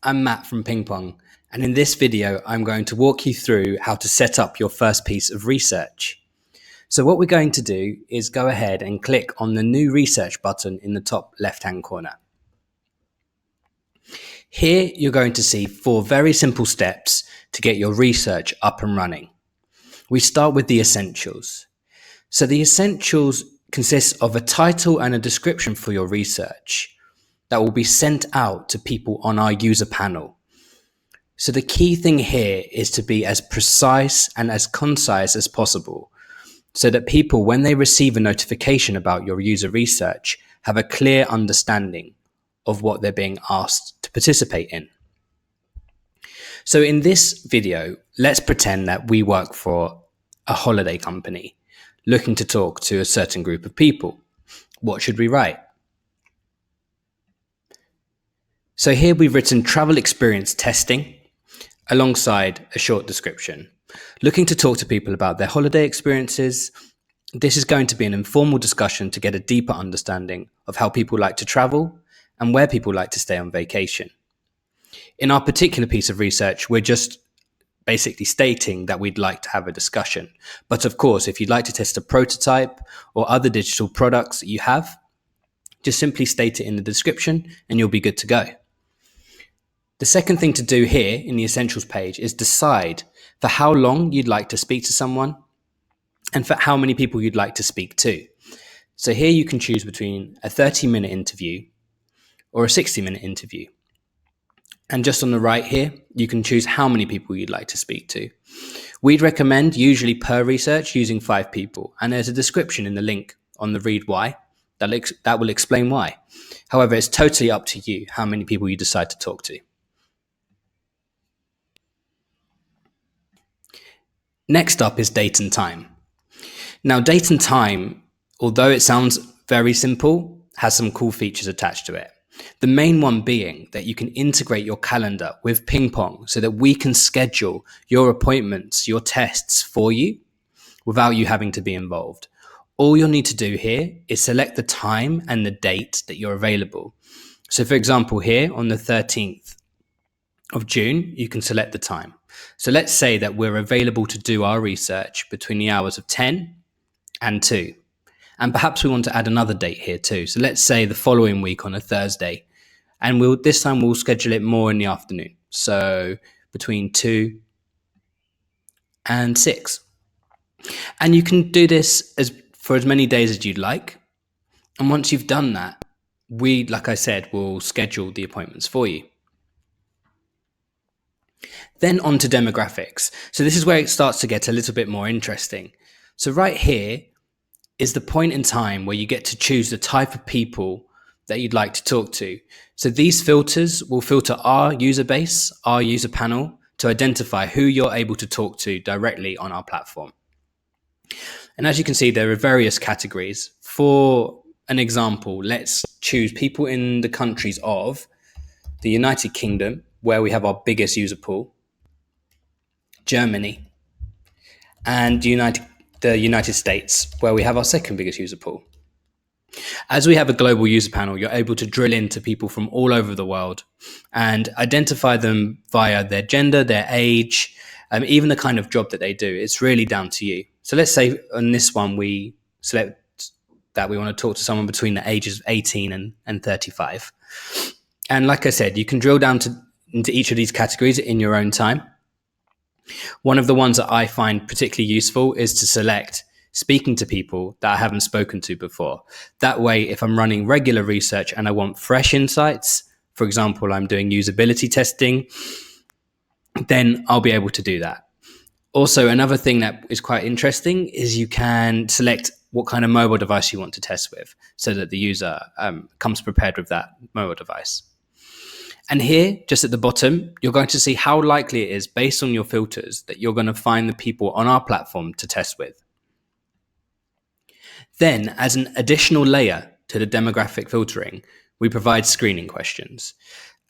I'm Matt from PingPong, and in this video I'm going to walk you through how to set up your first piece of research. So what we're going to do is go ahead and click on the New Research button in the top left-hand corner. Here you're going to see 4 very simple steps to get your research up and running. We start with the essentials. So the essentials consist of a title and a description for your research that will be sent out to people on our user panel. So the key thing here is to be as precise and as concise as possible, so that people, when they receive a notification about your user research, have a clear understanding of what they're being asked to participate in. So in this video, let's pretend that we work for a holiday company looking to talk to a certain group of people. What should we write? So here we've written travel experience testing alongside a short description. Looking to talk to people about their holiday experiences. This is going to be an informal discussion to get a deeper understanding of how people like to travel and where people like to stay on vacation. In our particular piece of research, we're just basically stating that we'd like to have a discussion. But of course, if you'd like to test a prototype or other digital products that you have, just simply state it in the description and you'll be good to go. The second thing to do here in the essentials page is decide for how long you'd like to speak to someone and for how many people you'd like to speak to. So here you can choose between a 30-minute interview or a 60-minute interview. And just on the right here, you can choose how many people you'd like to speak to. We'd recommend usually per research using 5 people. And there's a description in the link on the read why that will explain why. However, it's totally up to you how many people you decide to talk to. Next up is date and time. Now, date and time, although it sounds very simple, has some cool features attached to it. The main one being that you can integrate your calendar with PingPong so that we can schedule your appointments, your tests for you without you having to be involved. All you'll need to do here is select the time and the date that you're available. So for example, here on the 13th of June, you can select the time. So let's say that we're available to do our research between the hours of 10 and 2. And perhaps we want to add another date here too. So let's say the following week on a Thursday. And this time we'll schedule it more in the afternoon. So between 2 and 6. And you can do this for as many days as you'd like. And once you've done that, we, like I said, will schedule the appointments for you. Then on to demographics. So this is where it starts to get a little bit more interesting. So right here is the point in time where you get to choose the type of people that you'd like to talk to. So these filters will filter our user base, our user panel, to identify who you're able to talk to directly on our platform. And as you can see, there are various categories. For an example, let's choose people in the countries of the United Kingdom, where we have our biggest user pool, Germany, and the United States, where we have our second biggest user pool. As we have a global user panel, you're able to drill into people from all over the world and identify them via their gender, their age, even the kind of job that they do. It's really down to you. So let's say on this one, we select that we want to talk to someone between the ages of 18 and 35. And like I said, you can drill down into each of these categories in your own time. One of the ones that I find particularly useful is to select speaking to people that I haven't spoken to before. That way, if I'm running regular research and I want fresh insights, for example, I'm doing usability testing, then I'll be able to do that. Also, another thing that is quite interesting is you can select what kind of mobile device you want to test with so that the user comes prepared with that mobile device. And here, just at the bottom, you're going to see how likely it is, based on your filters, that you're going to find the people on our platform to test with. Then, as an additional layer to the demographic filtering, we provide screening questions.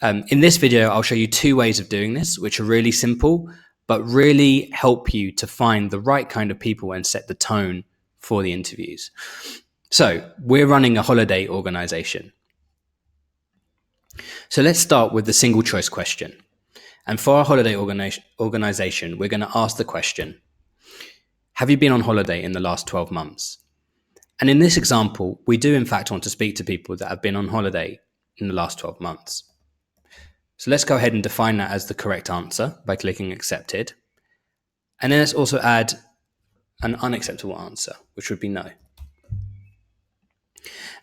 In this video, I'll show you 2 ways of doing this, which are really simple, but really help you to find the right kind of people and set the tone for the interviews. So, we're running a holiday organization. So let's start with the single choice question. And for our holiday organization, we're going to ask the question, have you been on holiday in the last 12 months? And in this example, we do in fact want to speak to people that have been on holiday in the last 12 months. So let's go ahead and define that as the correct answer by clicking accepted. And then let's also add an unacceptable answer, which would be no.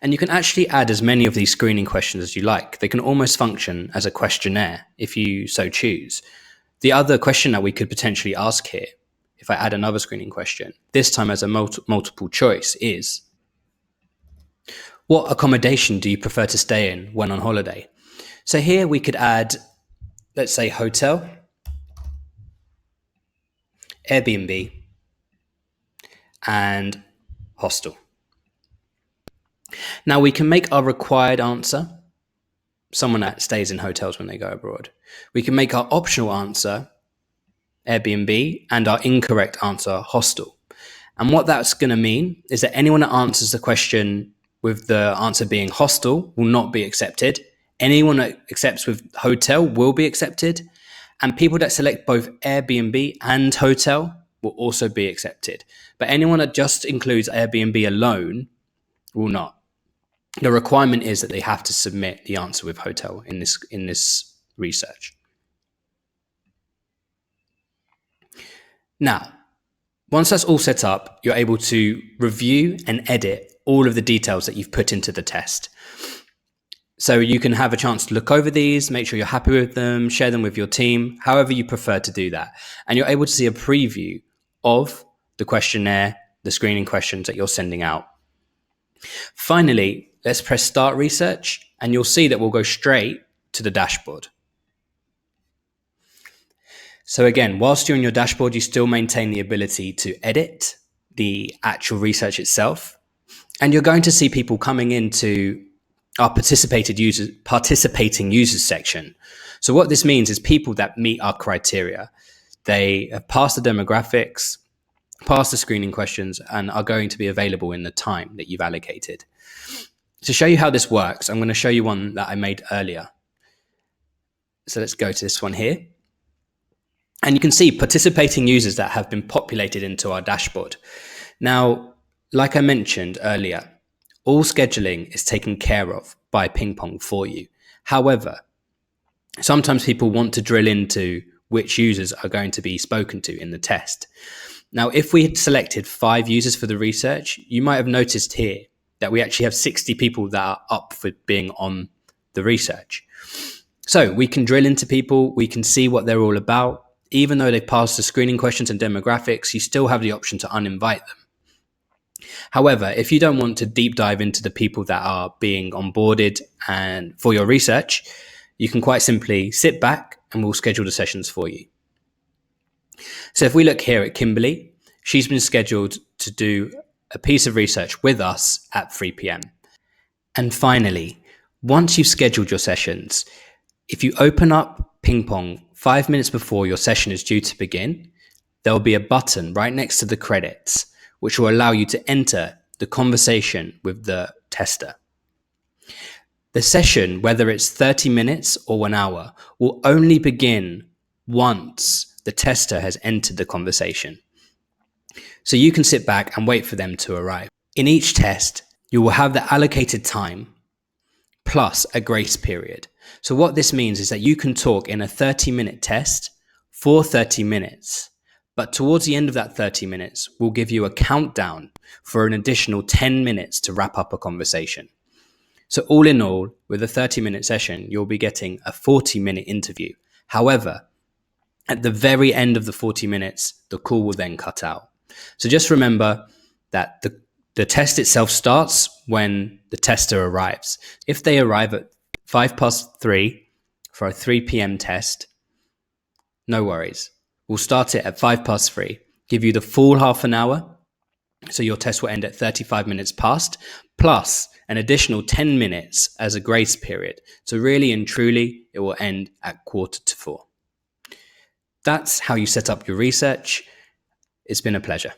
And you can actually add as many of these screening questions as you like. They can almost function as a questionnaire if you so choose. The other question that we could potentially ask here, if I add another screening question, this time as a multiple choice, is what accommodation do you prefer to stay in when on holiday? So here we could add, let's say, hotel, Airbnb, and hostel. Now we can make our required answer someone that stays in hotels when they go abroad. We can make our optional answer Airbnb and our incorrect answer hostel. And what that's going to mean is that anyone that answers the question with the answer being hostel will not be accepted. Anyone that accepts with hotel will be accepted. And people that select both Airbnb and hotel will also be accepted. But anyone that just includes Airbnb alone will not. The requirement is that they have to submit the answer with hotel in this research. Now, once that's all set up, you're able to review and edit all of the details that you've put into the test. So you can have a chance to look over these, make sure you're happy with them, share them with your team, however you prefer to do that. And you're able to see a preview of the questionnaire, the screening questions that you're sending out. Finally, let's press Start Research, and you'll see that we'll go straight to the dashboard. So again, whilst you're in your dashboard, you still maintain the ability to edit the actual research itself. And you're going to see people coming into our participating users section. So what this means is people that meet our criteria. They have passed the demographics, passed the screening questions, and are going to be available in the time that you've allocated. To show you how this works, I'm going to show you one that I made earlier. So let's go to this one here. And you can see participating users that have been populated into our dashboard. Now, like I mentioned earlier, all scheduling is taken care of by PingPong for you. However, sometimes people want to drill into which users are going to be spoken to in the test. Now, if we had selected 5 users for the research, you might have noticed here that we actually have 60 people that are up for being on the research. So we can drill into people, we can see what they're all about. Even though they've passed the screening questions and demographics, you still have the option to uninvite them. However, if you don't want to deep dive into the people that are being onboarded and for your research, you can quite simply sit back and we'll schedule the sessions for you. So if we look here at Kimberly, she's been scheduled to do a piece of research with us at 3 p.m. And finally, once you've scheduled your sessions, if you open up PingPong 5 minutes before your session is due to begin, there will be a button right next to the credits, which will allow you to enter the conversation with the tester. The session, whether it's 30 minutes or 1 hour, will only begin once the tester has entered the conversation. So you can sit back and wait for them to arrive. In each test, you will have the allocated time plus a grace period. So what this means is that you can talk in a 30-minute test for 30 minutes, but towards the end of that 30 minutes, we'll give you a countdown for an additional 10 minutes to wrap up a conversation. So all in all, with a 30-minute session, you'll be getting a 40-minute interview. However, at the very end of the 40 minutes, the call will then cut out. So just remember that the test itself starts when the tester arrives. If they arrive at 3:05 for a 3 p.m. test, no worries. We'll start it at 3:05, give you the full half an hour. So your test will end at 35 minutes past, plus an additional 10 minutes as a grace period. So really and truly, it will end at 3:45. That's how you set up your research. It's been a pleasure.